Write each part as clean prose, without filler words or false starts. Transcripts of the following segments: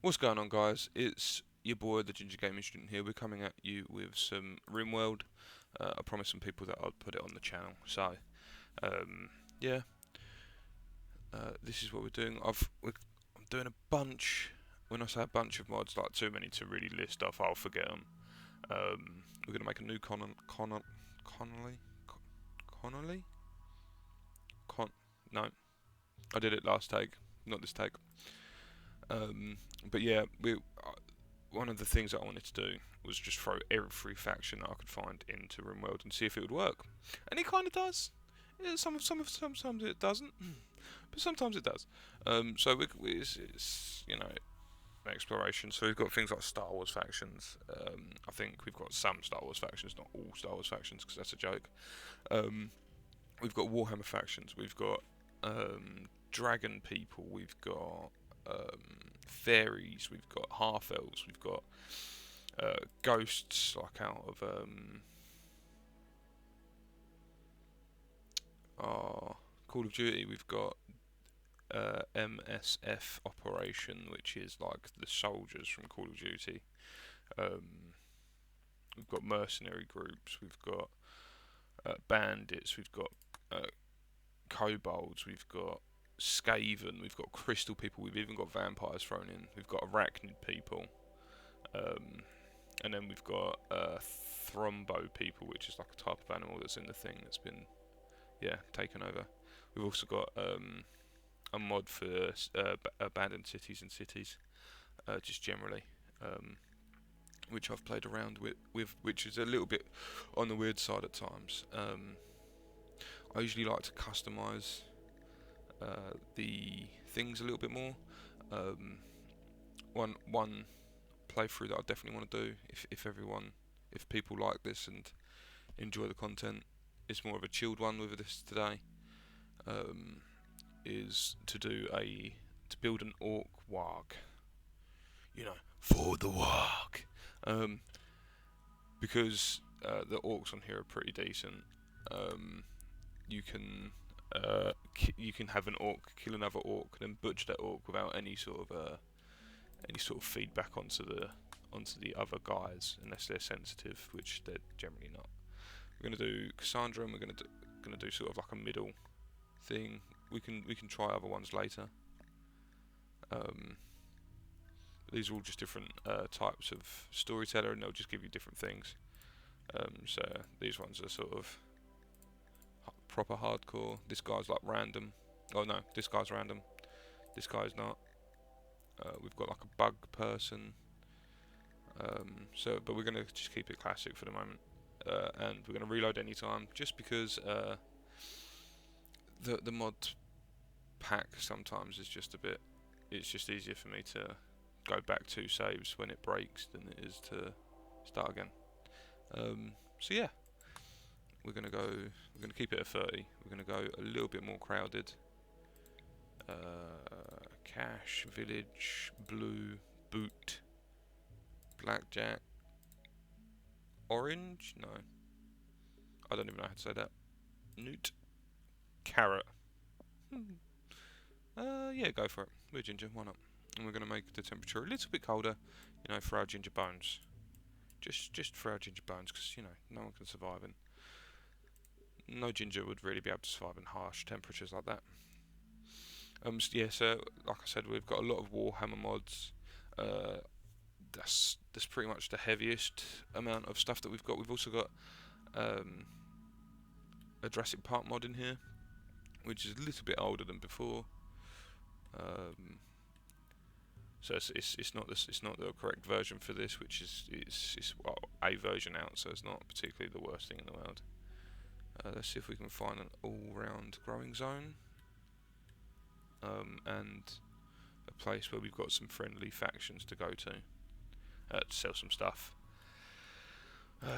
What's going on, guys? It's your boy, the Ginger Gaming Student here. We're coming at you with some RimWorld. I promised some people that I'd put it on the channel. So, um, yeah, this is what we're doing. I'm doing a bunch. When I say a bunch of mods, like too many to really list off, I'll forget them. We're gonna make a new Connolly, Connolly, Con. No, I did it last take, not this take. But yeah, one of the things that I wanted to do was just throw every faction that I could find into RimWorld and see if it would work. And it kind of does. Yeah, sometimes it doesn't, but sometimes it does. It's an exploration. So we've got things like Star Wars factions. I think we've got some Star Wars factions, not all Star Wars factions, because that's a joke. We've got Warhammer factions. We've got dragon people. We've got fairies. We've got half elves. We've got ghosts, like out of Call of Duty. We've got MSF Operation, which is like the soldiers from Call of Duty. We've got mercenary groups. We've got bandits. We've got kobolds. We've got Skaven. We've got crystal people. We've even got vampires thrown in. We've got arachnid people. And then we've got thrombo people, which is like a type of animal that's in the thing that's been, taken over. We've also got a mod for abandoned cities and cities, just generally, which I've played around with, which is a little bit on the weird side at times. I usually like to customize the things a little bit more. One playthrough that I definitely want to do, if people like this and enjoy the content, it's more of a chilled one with this today. Is to build an orc warg, for the warg, because the orcs on here are pretty decent. You can you can have an orc kill another orc and then butcher that orc without any sort of feedback onto the other guys, unless they're sensitive, which they're generally not. We're gonna do Cassandra, and we're gonna do sort of like a middle thing. We can try other ones later. These are all just different types of storyteller, and they'll just give you different things. So these ones are sort of proper hardcore. This guy's like random. Oh no, this guy's random. This guy's not. We've got like a bug person. But we're gonna just keep it classic for the moment, and we're gonna reload anytime, just because the mod pack sometimes is just a bit. It's just easier for me to go back 2 saves when it breaks than it is to start again. So yeah, we're gonna keep it at 30. We're gonna go a little bit more crowded. Cash, village, blue, boot, blackjack, orange. No, I don't even know how to say that. Newt, carrot. Yeah, go for it. We're ginger, why not? And we're gonna make the temperature a little bit colder, for our ginger bones. Just for our ginger bones, because no one can survive in. No ginger would really be able to survive in harsh temperatures like that. So like I said, we've got a lot of Warhammer mods. That's pretty much the heaviest amount of stuff that we've got. We've also got a Jurassic Park mod in here, which is a little bit older than before. So it's not the correct version for this, which is a version out, so it's not particularly the worst thing in the world. Let's see if we can find an all-round growing zone, and a place where we've got some friendly factions to go to sell some stuff.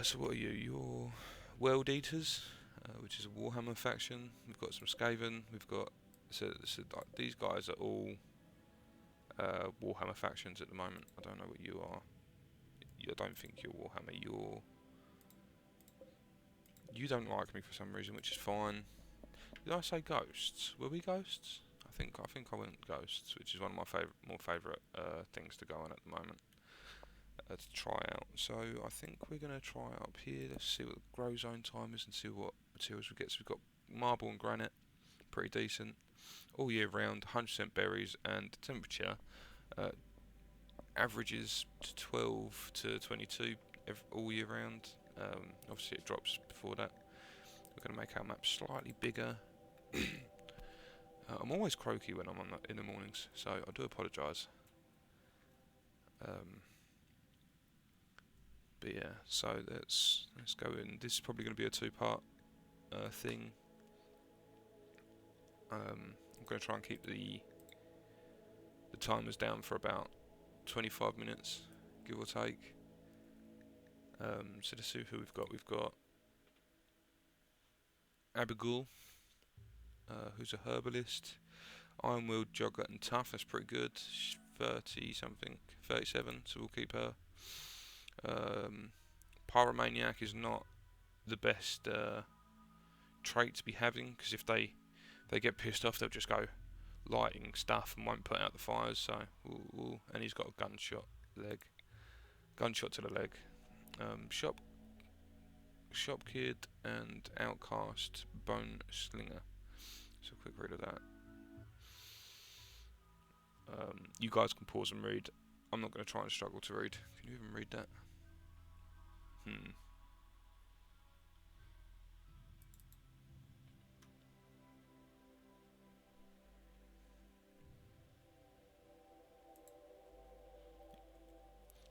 So what are you? You're World Eaters, which is a Warhammer faction. We've got some Skaven. We've got these guys are all Warhammer factions at the moment. I don't know what you are. I don't think you're Warhammer. You don't like me for some reason, which is fine. Did I say ghosts? Were we ghosts? I think I went Ghosts, which is one of my more favourite things to go on at the moment to try out. So I think we're gonna try it up here. Let's see what the grow zone time is and see what materials we get. So we've got marble and granite, pretty decent, all year round, 100% berries, and temperature uh, averages to 12 to 22 all year round. Obviously it drops before that. We're going to make our map slightly bigger. I'm always croaky when I'm on in the mornings, so I do apologise. But yeah, so let's go in. This is probably going to be a two-part thing. I'm going to try and keep the timers down for about 25 minutes, give or take. So let's see who we've got. We've got Abigail, who's a herbalist. RimWorld, jogger and tough, that's pretty good. She's 30 something, 37, so we'll keep her. Pyromaniac is not the best trait to be having, because if they get pissed off, they'll just go lighting stuff and won't put out the fires. So and he's got a gunshot to the leg. Shop kid and outcast bone slinger. So quick read of that. You guys can pause and read. I'm not going to try and struggle to read. Can you even read that?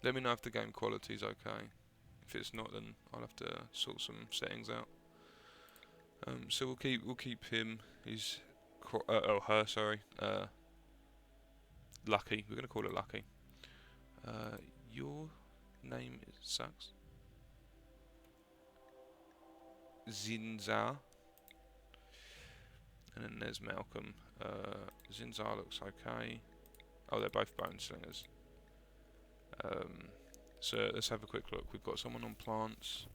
Let me know if the game quality is okay. If it's not, then I'll have to sort some settings out. So we'll keep him. He's her. Sorry. Lucky. We're gonna call her Lucky. Your name sucks. Zinzar. And then there's Malcolm. Zinzar looks okay. Oh, they're both bone slingers. So let's have a quick look. We've got someone on plants.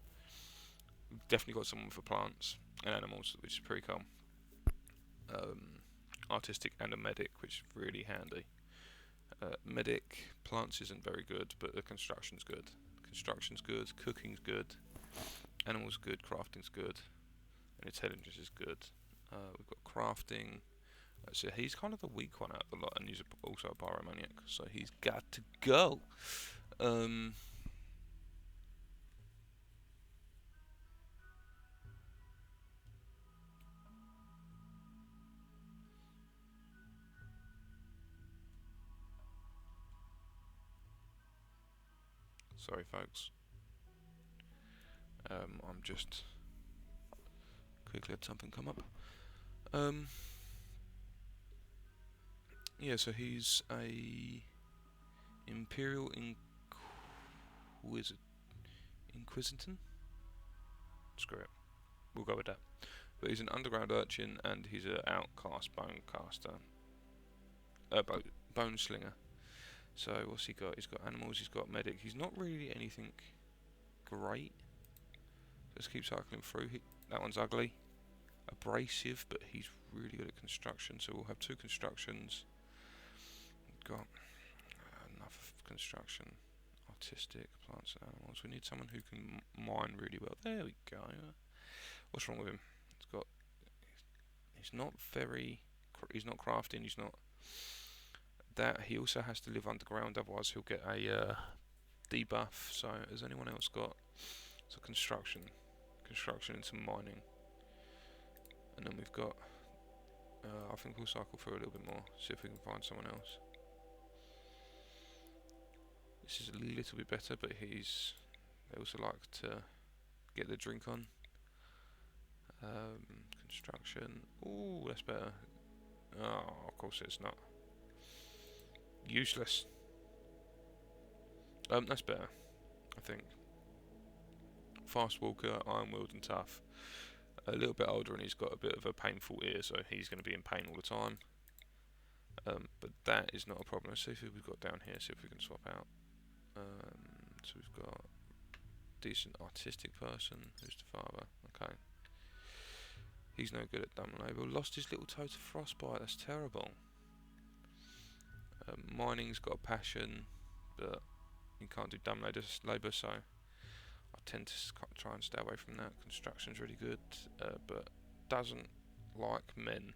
We've definitely got someone for plants and animals, which is pretty cool. Artistic and a medic, which is really handy. Medic, plants isn't very good, but the construction's good. Construction's good, cooking's good, animals good, crafting's good, and intelligence is good. We've got crafting. So he's kind of the weak one out of the lot, and he's also a pyromaniac, so he's got to go. Sorry, folks. I'm just quickly had something come up. Yeah, so he's a Imperial Inquisitor. Screw it. We'll go with that. But he's an underground urchin and he's an outcast bonecaster. Bone slinger. So what's he got? He's got animals, he's got medic. He's not really anything great. Let's keep cycling through. That one's ugly. Abrasive, but he's really good at construction. So we'll have two constructions. We've got enough construction. Artistic, plants and animals. We need someone who can mine really well. There we go. What's wrong with him? He's not crafting, he's not that. He also has to live underground, otherwise he'll get a debuff. So has anyone else got construction and some mining? And then we've got I think we'll cycle through a little bit more, see if we can find someone else. This is a little bit better, but they also like to get their drink on. Construction. Ooh, that's better. Oh, of course it's not. Useless. That's better, I think. Fast walker, iron-willed and tough. A little bit older and he's got a bit of a painful ear, so he's going to be in pain all the time. But that is not a problem. Let's see who we've got down here, see if we can swap out. So we've got decent artistic person. Who's the father? Okay. He's no good at dumb label. Lost his little toe to frostbite. That's terrible. Mining's got a passion, but you can't do dumb labour, so I tend to try and stay away from that. Construction's really good, but doesn't like men.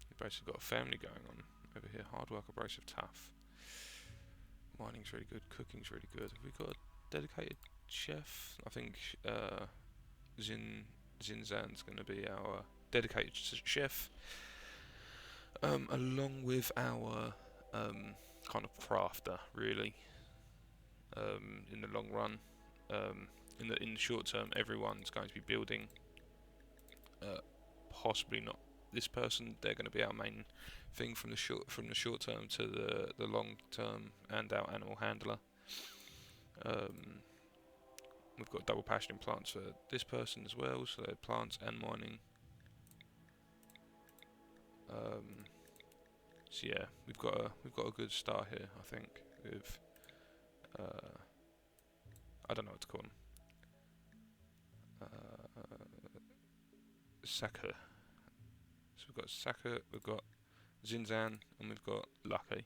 You've basically got a family going on over here. Hard work, abrasive, tough. Mining's really good. Cooking's really good. Have we got a dedicated chef? I think Zinzan's going to be our dedicated chef, along with our kind of crafter, really. In the long run, in the short term, everyone's going to be building. Possibly not this person. They're going to be our main thing from the short term to the long term, and our animal handler. We've got double passion in plants for this person as well, so they're plants and mining. So yeah, we've got a good start here, I think. With I don't know what to call them. Saka. So we've got Saka, we've got Zinzan, and we've got Lucky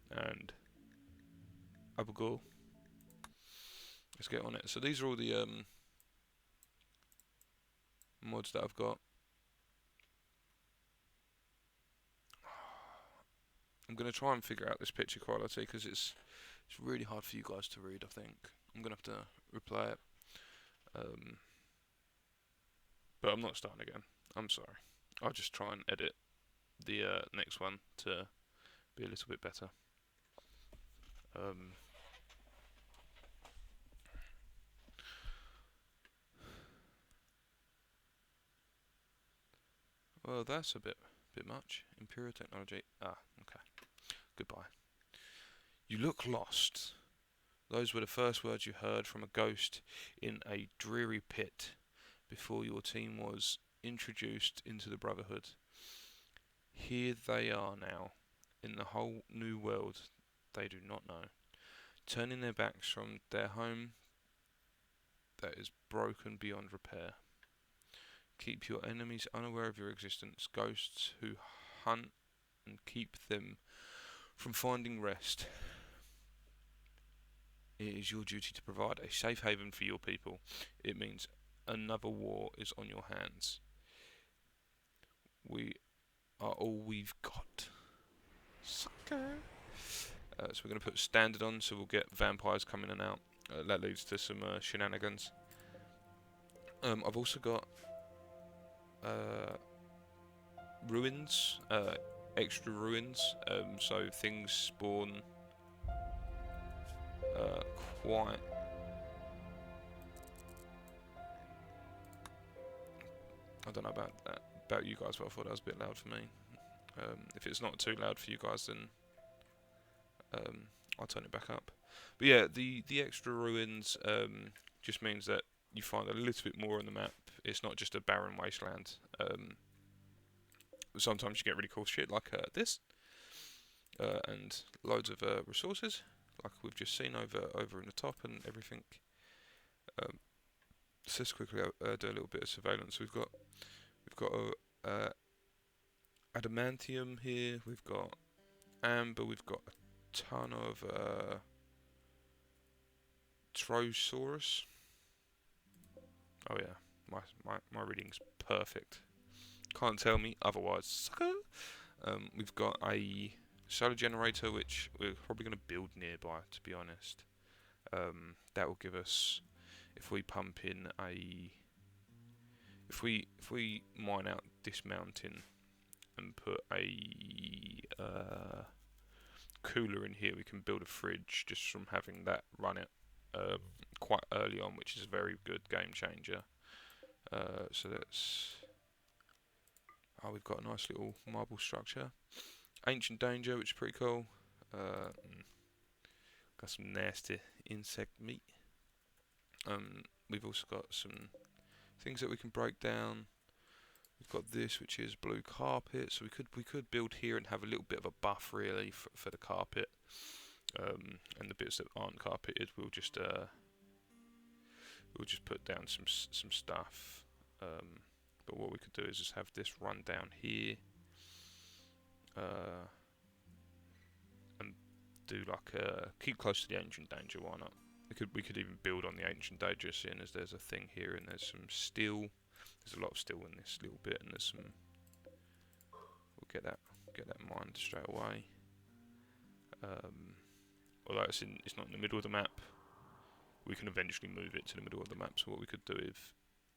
and Abugul. Let's get on it. So these are all the mods that I've got. I'm going to try and figure out this picture quality because it's really hard for you guys to read, I think. I'm going to have to replay it. But I'm not starting again. I'm sorry. I'll just try and edit the next one to be a little bit better. Well, that's a bit much. Imperial technology. Ah, okay. Goodbye. You look lost. Those were the first words you heard from a ghost in a dreary pit before your team was introduced into the Brotherhood. Here they are now, in the whole new world they do not know, turning their backs from their home that is broken beyond repair. Keep your enemies unaware of your existence, ghosts who hunt and keep them from finding rest. It is your duty to provide a safe haven for your people. It means another war is on your hands. We are all we've got. Sucker. So we're going to put standard on, so we'll get vampires coming in and out. That leads to some shenanigans. I've also got ruins, extra ruins, so things spawn quite. I don't know about you guys, but I thought that was a bit loud for me. If it's not too loud for you guys, then I'll turn it back up. But yeah, the extra ruins just means that you find a little bit more on the map. It's not just a barren wasteland. Sometimes you get really cool shit like this, and loads of resources, like we've just seen over in the top and everything. So let's quickly do a little bit of surveillance. We've got adamantium here. We've got amber. We've got a ton of Trosaurus. Oh yeah, my reading's perfect. Can't tell me otherwise, sucker. We've got a solar generator, which we're probably going to build nearby, to be honest. That will give us, if we pump in a, if we mine out this mountain and put a cooler in here, we can build a fridge just from having that run it quite early on, which is a very good game changer. So that's. Oh, we've got a nice little marble structure. Ancient Danger, which is pretty cool. Got some nasty insect meat. We've also got some things that we can break down. We've got this, which is blue carpet. So we could build here and have a little bit of a buff, really, for the carpet. And the bits that aren't carpeted, we'll just put down some stuff. But what we could do is just have this run down here, and do like keep close to the ancient danger. Why not? We could even build on the ancient danger, seeing as there's a thing here and there's some steel. There's a lot of steel in this little bit, and there's some. We'll get that mined straight away. Although it's not in the middle of the map, we can eventually move it to the middle of the map. So what we could do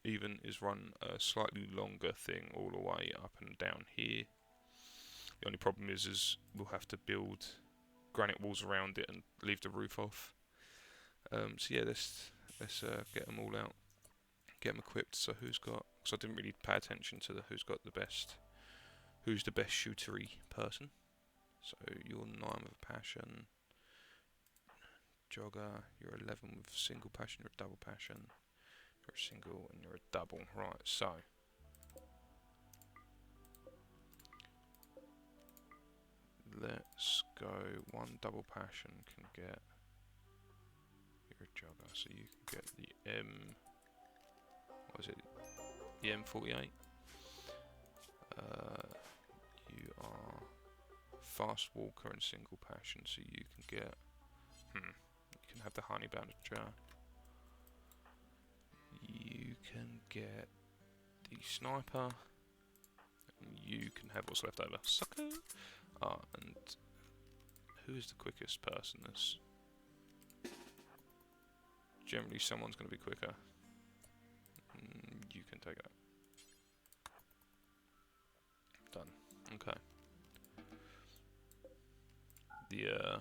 is run a slightly longer thing all the way up and down here. The only problem is we'll have to build granite walls around it and leave the roof off. So yeah, let's get them all out, get them equipped. So who's got? Because I didn't really pay attention to who's the best shootery person. So you're 9 with a passion. Jogger, you're 11 with single passion, you're a double passion. You're a single and you're a double. Right, so let's go. 1 double passion can get. You're a jogger, so you can get the M. What is it? The M48. You are fast walker and single passion, so you can get. You can have the honey bandager. You can get the sniper. And you can have what's left over. Sucker! And who is the quickest person? This generally someone's going to be quicker. You can take that. Done. Okay. The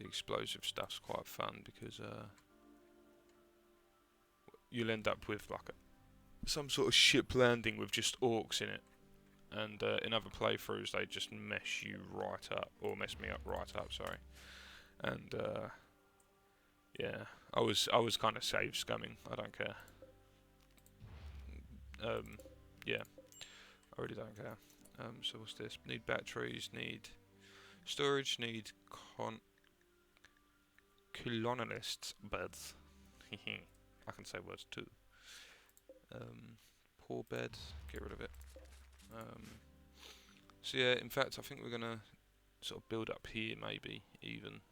explosive stuff's quite fun because you'll end up with like some sort of ship landing with just orcs in it, and in other playthroughs they just mess you right up, or mess me up right up. Sorry, and yeah, I was kind of save scumming. I don't care. Yeah, I really don't care. So what's this? Need batteries. Need storage. Need colonialists beds. I can say words too. Poor bed. Get rid of it. So yeah, in fact, I think we're gonna sort of build up here, maybe even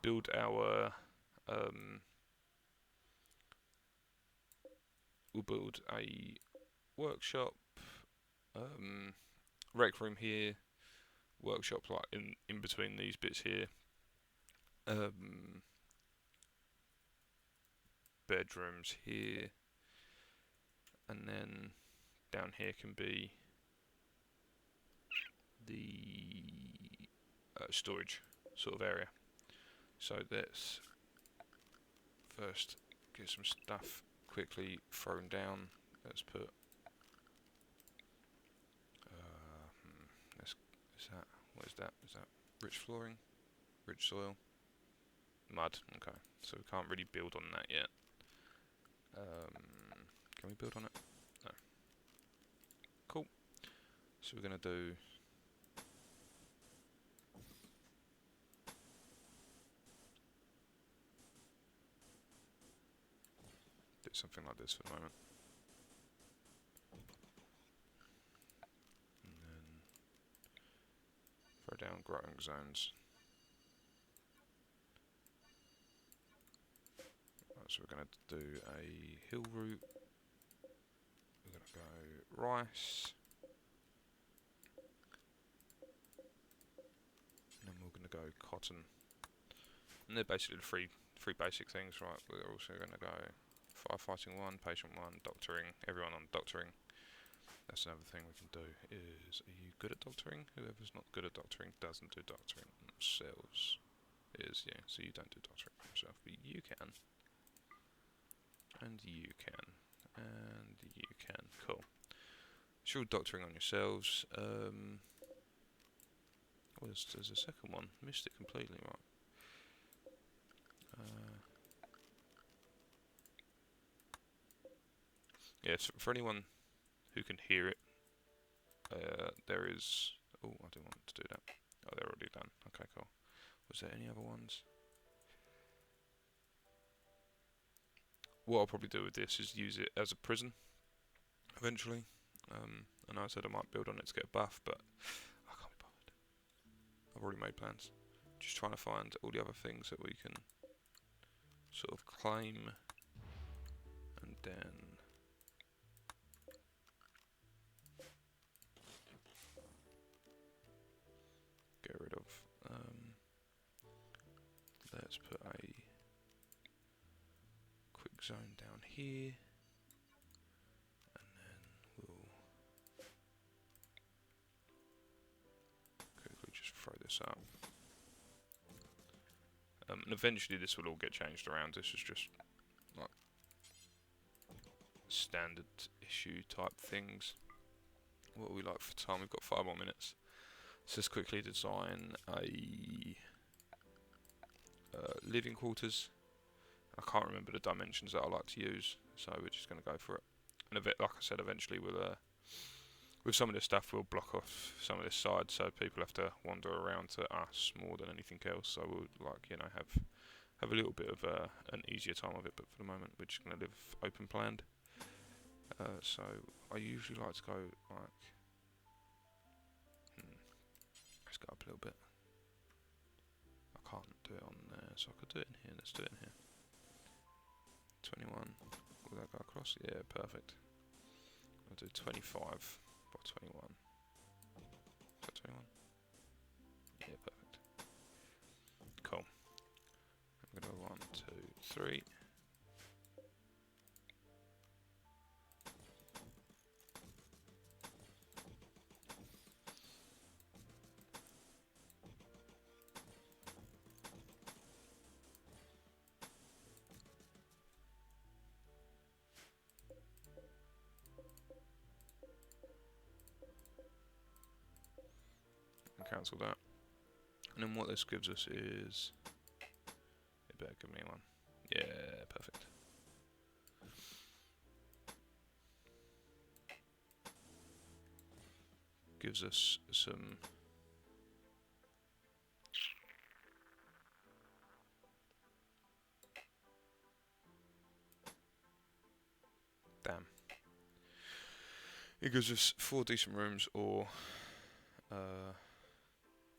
build our. We'll build a workshop, rec room here, workshop like in between these bits here. Bedrooms here, and then down here can be the storage sort of area. So let's first get some stuff quickly thrown down. Let's put what is that? Is that rich flooring? Rich soil? Mud. Okay, so we can't really build on that yet. Can we build on it? No. Cool. So we're gonna do something like this for the moment. And then throw down growing zones. Right, so we're going to do a hill route. We're going to go rice. And then we're going to go cotton. And they're basically the three basic things, right? We're also going to go firefighting 1, patient 1, doctoring, everyone on doctoring. That's another thing we can do is, are you good at doctoring? Whoever's not good at doctoring doesn't do doctoring themselves. Yeah, so you don't do doctoring yourself, but you can. And you can. And you can. Cool. Sure, doctoring on yourselves. There's a second one. Missed it completely, right? Yeah, so for anyone who can hear it, there is. Oh, I didn't want to do that. Oh, they're already done. Okay, cool. Was there any other ones? what I'll probably do with this is use it as a prison eventually. I know I said I might build on it to get a buff, but I can't be bothered. I've already made plans. Just trying to find all the other things that we can sort of claim, and then get rid of. Let's put a quick zone down here, and then we'll quickly just throw this up. And eventually this will all get changed around. This is just like standard issue type things. What are we like for time? We've got 5 more minutes. So let's quickly design a living quarters. I can't remember the dimensions that I like to use, so we're just going to go for it. And a bit, like I said, eventually we'll with some of this stuff we'll block off some of this side, so people have to wander around to us more than anything else. So we'll, like, you know, have a little bit of an easier time of it. But for the moment we're just going to live open planned. So I usually like to go like let's go up a little bit. I can't do it on there, so I could do it in here. Let's do it in here. 21. Will that go across? Yeah, perfect. I'll do 25 by 21. Is that 21? Yeah, perfect. Cool. I'm going to go 1, 2, 3. Cancel that. And then what this gives us is, it better give me one. Yeah, perfect. Gives us some damn. It gives us 4 decent rooms, or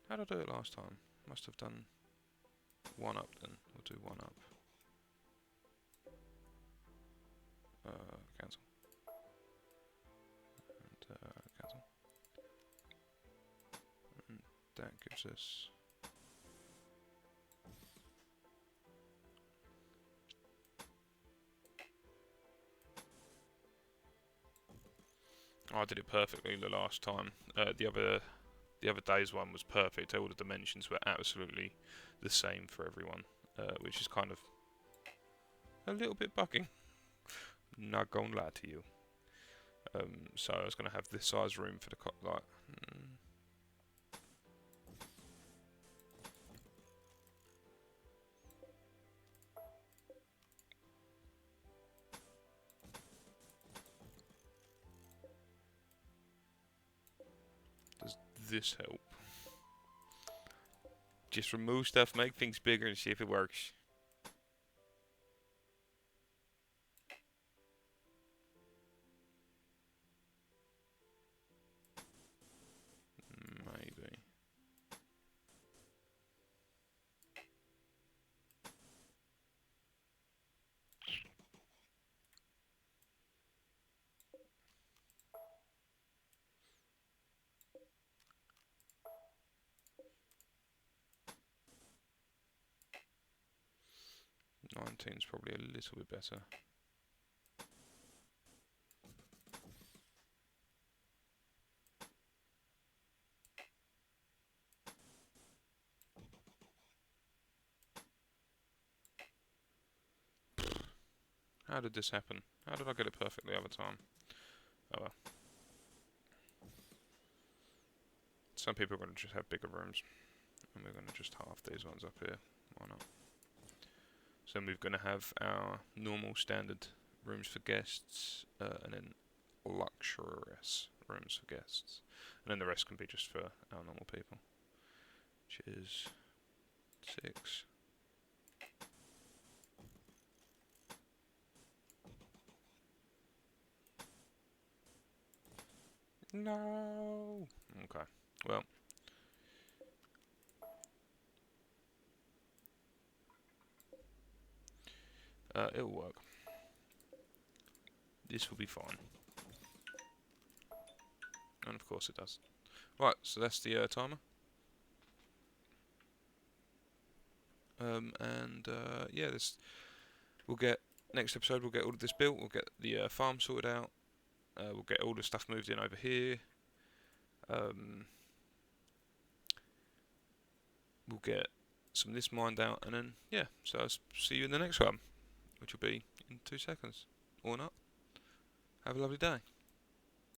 how did I do it last time? Must have done 1 up then. We'll do 1 up. Cancel. And cancel. And that gives us I did it perfectly the last time. The other day's one was perfect. All the dimensions were absolutely the same for everyone, which is kind of a little bit bugging. Not gonna lie to you. So I was gonna have this size room for the like. Does this help? Just remove stuff, make things bigger, and see if it works. Maybe. Nineteen's probably a little bit better. How did this happen? How did I get it perfectly every time? Oh well. Some people are going to just have bigger rooms, and we're going to just halve these ones up here. Why not? So then we're going to have our normal standard rooms for guests, and then luxurious rooms for guests, and then the rest can be just for our normal people, which is 6. No. Okay. Well. It'll work. This will be fine. And of course it does. Right, so that's the timer. Yeah, this we'll get next episode. We'll get all of this built. We'll get the farm sorted out. We'll get all the stuff moved in over here. We'll get some of this mined out, and then yeah. So I'll see you in the next one, which will be in 2 seconds or not. Have a lovely day.